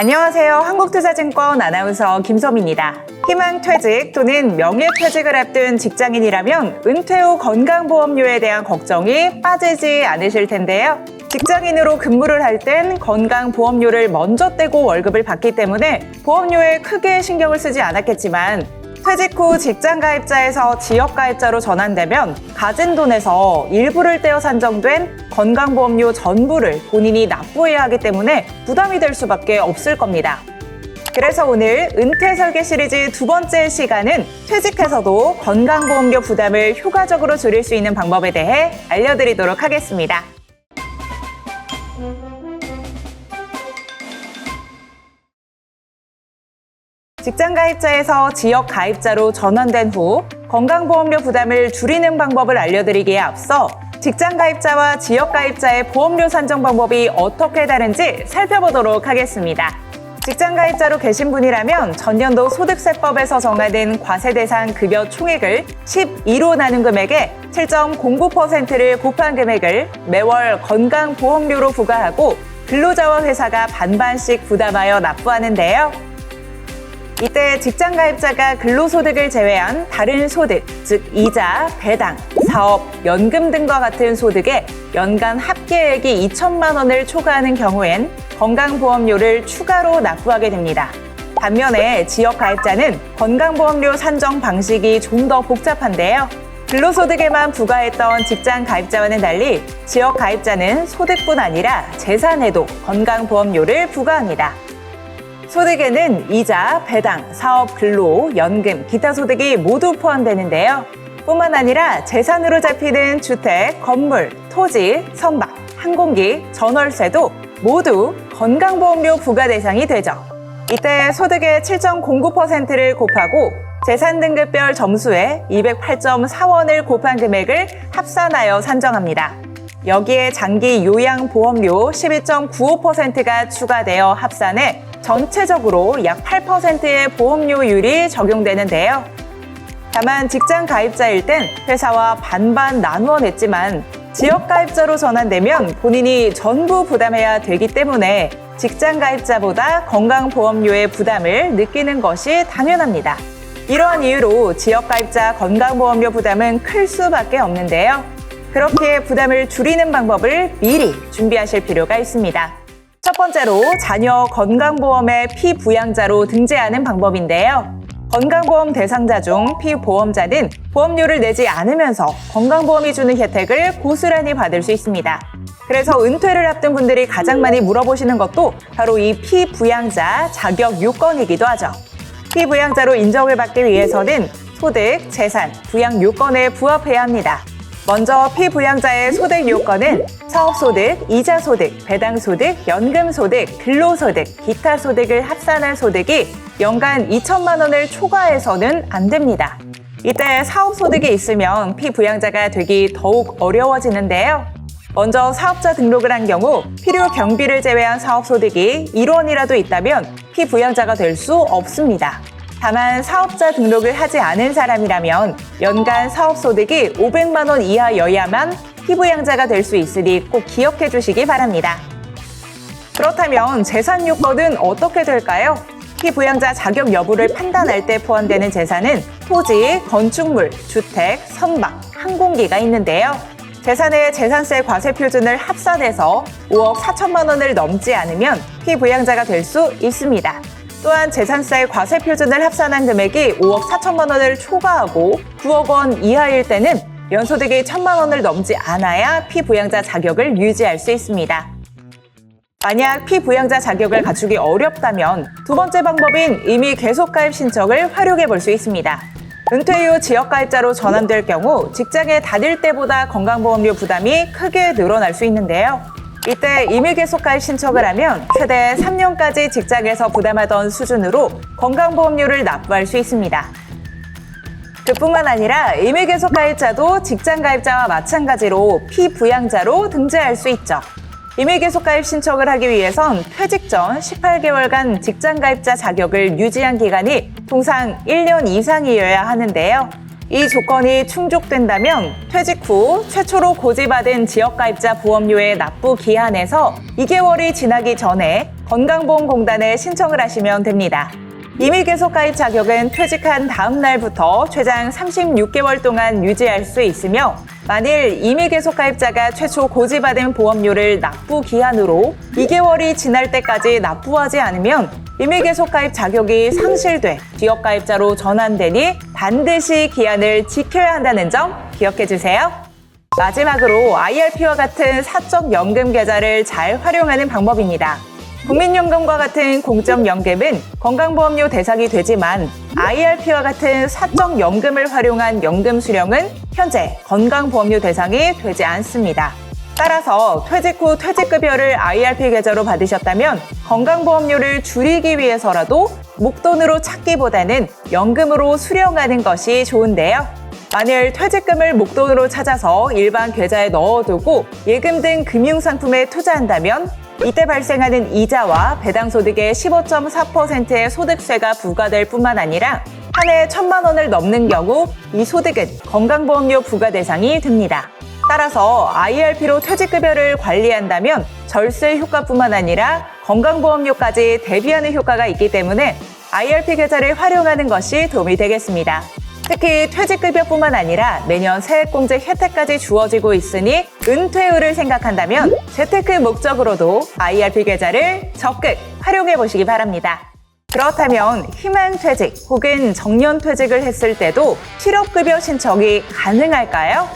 안녕하세요. 한국투자증권 아나운서 김섬입니다. 희망퇴직 또는 명예퇴직을 앞둔 직장인이라면 은퇴 후 건강보험료에 대한 걱정이 빠지지 않으실 텐데요. 직장인으로 근무를 할 땐 건강보험료를 먼저 떼고 월급을 받기 때문에 보험료에 크게 신경을 쓰지 않았겠지만 퇴직 후 직장가입자에서 지역가입자로 전환되면 가진 돈에서 일부를 떼어 산정된 건강보험료 전부를 본인이 납부해야 하기 때문에 부담이 될 수밖에 없을 겁니다. 그래서 오늘 은퇴 설계 시리즈 두 번째 시간은 퇴직해서도 건강보험료 부담을 효과적으로 줄일 수 있는 방법에 대해 알려드리도록 하겠습니다. 직장가입자에서 지역가입자로 전환된 후 건강보험료 부담을 줄이는 방법을 알려드리기에 앞서 직장가입자와 지역가입자의 보험료 산정 방법이 어떻게 다른지 살펴보도록 하겠습니다. 직장가입자로 계신 분이라면 전년도 소득세법에서 정하는 과세대상 급여 총액을 12로 나눈 금액에 7.09%를 곱한 금액을 매월 건강보험료로 부과하고 근로자와 회사가 반반씩 부담하여 납부하는데요. 이때 직장가입자가 근로소득을 제외한 다른 소득, 즉 이자, 배당, 사업, 연금 등과 같은 소득에 연간 합계액이 2천만 원을 초과하는 경우엔 건강보험료를 추가로 납부하게 됩니다. 반면에 지역가입자는 건강보험료 산정 방식이 좀 더 복잡한데요. 근로소득에만 부과했던 직장가입자와는 달리 지역가입자는 소득뿐 아니라 재산에도 건강보험료를 부과합니다. 소득에는 이자, 배당, 사업, 근로, 연금, 기타 소득이 모두 포함되는데요. 뿐만 아니라 재산으로 잡히는 주택, 건물, 토지, 선박, 항공기, 전월세도 모두 건강보험료 부과 대상이 되죠. 이때 소득의 7.09%를 곱하고 재산 등급별 점수에 208.4원을 곱한 금액을 합산하여 산정합니다. 여기에 장기 요양보험료 12.95%가 추가되어 합산해 전체적으로 약 8%의 보험료율이 적용되는데요. 다만 직장가입자일 땐 회사와 반반 나누어 냈지만 지역가입자로 전환되면 본인이 전부 부담해야 되기 때문에 직장가입자보다 건강보험료의 부담을 느끼는 것이 당연합니다. 이러한 이유로 지역가입자 건강보험료 부담은 클 수밖에 없는데요. 그렇게 부담을 줄이는 방법을 미리 준비하실 필요가 있습니다. 첫 번째로 자녀 건강보험의 피부양자로 등재하는 방법인데요. 건강보험 대상자 중 피보험자는 보험료를 내지 않으면서 건강보험이 주는 혜택을 고스란히 받을 수 있습니다. 그래서 은퇴를 앞둔 분들이 가장 많이 물어보시는 것도 바로 이 피부양자 자격 요건이기도 하죠. 피부양자로 인정을 받기 위해서는 소득, 재산, 부양 요건에 부합해야 합니다. 먼저 피부양자의 소득 요건은 사업소득, 이자소득, 배당소득, 연금소득, 근로소득, 기타 소득을 합산한 소득이 연간 2천만 원을 초과해서는 안 됩니다. 이때 사업소득이 있으면 피부양자가 되기 더욱 어려워지는데요. 먼저 사업자 등록을 한 경우 필요 경비를 제외한 사업소득이 1원이라도 있다면 피부양자가 될 수 없습니다. 다만 사업자 등록을 하지 않은 사람이라면 연간 사업소득이 500만 원 이하여야만 피부양자가 될 수 있으니 꼭 기억해 주시기 바랍니다. 그렇다면 재산 요건은 어떻게 될까요? 피부양자 자격 여부를 판단할 때 포함되는 재산은 토지, 건축물, 주택, 선박, 항공기가 있는데요. 재산의 재산세 과세 표준을 합산해서 5억 4천만 원을 넘지 않으면 피부양자가 될 수 있습니다. 또한 재산세 과세 표준을 합산한 금액이 5억 4천만 원을 초과하고 9억 원 이하일 때는 연소득이 1천만 원을 넘지 않아야 피부양자 자격을 유지할 수 있습니다. 만약 피부양자 자격을 갖추기 어렵다면 두 번째 방법인 임의 계속가입 신청을 활용해 볼 수 있습니다. 은퇴 후 지역가입자로 전환될 경우 직장에 다닐 때보다 건강보험료 부담이 크게 늘어날 수 있는데요. 이때 임의계속가입 신청을 하면 최대 3년까지 직장에서 부담하던 수준으로 건강보험료를 납부할 수 있습니다. 그뿐만 아니라 임의계속가입자도 직장가입자와 마찬가지로 피부양자로 등재할 수 있죠. 임의계속가입 신청을 하기 위해선 퇴직 전 18개월간 직장가입자 자격을 유지한 기간이 통상 1년 이상이어야 하는데요. 이 조건이 충족된다면 퇴직 후 최초로 고지받은 지역가입자 보험료의 납부 기한에서 2개월이 지나기 전에 건강보험공단에 신청을 하시면 됩니다. 임의 계속 가입 자격은 퇴직한 다음 날부터 최장 36개월 동안 유지할 수 있으며 만일 임의 계속 가입자가 최초 고지받은 보험료를 납부 기한으로 2개월이 지날 때까지 납부하지 않으면 임의 계속 가입 자격이 상실돼 지역 가입자로 전환되니 반드시 기한을 지켜야 한다는 점 기억해 주세요. 마지막으로 IRP와 같은 사적 연금 계좌를 잘 활용하는 방법입니다. 국민연금과 같은 공적연금은 건강보험료 대상이 되지만 IRP와 같은 사적 연금을 활용한 연금 수령은 현재 건강보험료 대상이 되지 않습니다. 따라서 퇴직 후 퇴직급여를 IRP 계좌로 받으셨다면 건강보험료를 줄이기 위해서라도 목돈으로 찾기보다는 연금으로 수령하는 것이 좋은데요. 만일 퇴직금을 목돈으로 찾아서 일반 계좌에 넣어두고 예금 등 금융상품에 투자한다면 이때 발생하는 이자와 배당소득의 15.4%의 소득세가 부과될 뿐만 아니라 한 해에 1,000만 원을 넘는 경우 이 소득은 건강보험료 부과 대상이 됩니다. 따라서 IRP로 퇴직급여를 관리한다면 절세 효과뿐만 아니라 건강보험료까지 대비하는 효과가 있기 때문에 IRP 계좌를 활용하는 것이 도움이 되겠습니다. 특히 퇴직급여뿐만 아니라 매년 세액공제 혜택까지 주어지고 있으니 은퇴율을 생각한다면 재테크 목적으로도 IRP 계좌를 적극 활용해 보시기 바랍니다. 그렇다면 희망퇴직 혹은 정년퇴직을 했을 때도 실업급여 신청이 가능할까요?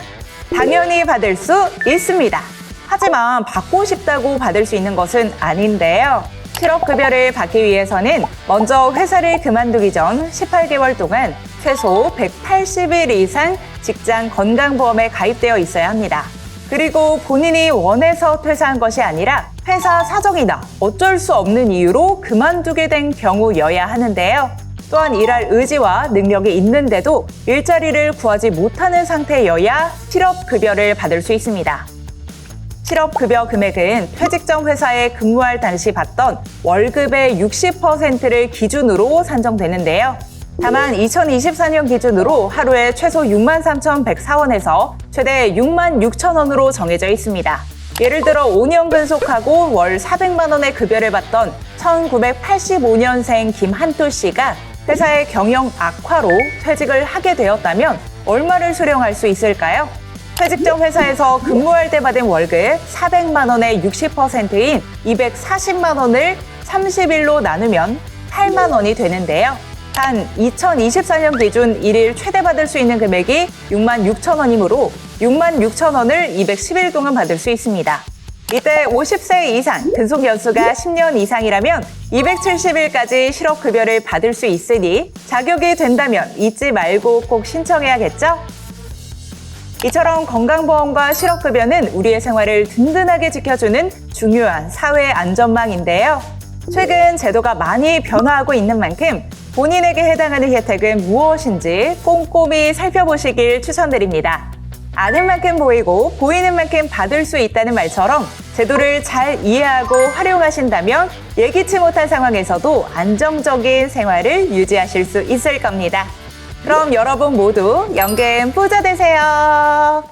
당연히 받을 수 있습니다. 하지만 받고 싶다고 받을 수 있는 것은 아닌데요. 실업급여를 받기 위해서는 먼저 회사를 그만두기 전 18개월 동안 최소 180일 이상 직장 건강보험에 가입되어 있어야 합니다. 그리고 본인이 원해서 퇴사한 것이 아니라 회사 사정이나 어쩔 수 없는 이유로 그만두게 된 경우여야 하는데요. 또한 일할 의지와 능력이 있는데도 일자리를 구하지 못하는 상태여야 실업급여를 받을 수 있습니다. 실업급여 금액은 퇴직 전 회사에 근무할 당시 받던 월급의 60%를 기준으로 산정되는데요. 다만 2024년 기준으로 하루에 최소 63,104원에서 최대 66,000원으로 정해져 있습니다. 예를 들어 5년 근속하고 월 400만 원의 급여를 받던 1985년생 김한토 씨가 회사의 경영 악화로 퇴직을 하게 되었다면 얼마를 수령할 수 있을까요? 퇴직 전 회사에서 근무할 때 받은 월급 400만 원의 60%인 240만 원을 30일로 나누면 8만 원이 되는데요. 단 2024년 기준 1일 최대 받을 수 있는 금액이 66,000원이므로 66,000원을 210일 동안 받을 수 있습니다. 이때 50세 이상, 근속 연수가 10년 이상이라면 270일까지 실업급여를 받을 수 있으니 자격이 된다면 잊지 말고 꼭 신청해야겠죠? 이처럼 건강보험과 실업급여는 우리의 생활을 든든하게 지켜주는 중요한 사회 안전망인데요. 최근 제도가 많이 변화하고 있는 만큼 본인에게 해당하는 혜택은 무엇인지 꼼꼼히 살펴보시길 추천드립니다. 아는 만큼 보이고 보이는 만큼 받을 수 있다는 말처럼 제도를 잘 이해하고 활용하신다면 예기치 못한 상황에서도 안정적인 생활을 유지하실 수 있을 겁니다. 그럼 여러분 모두 연금 부자 되세요.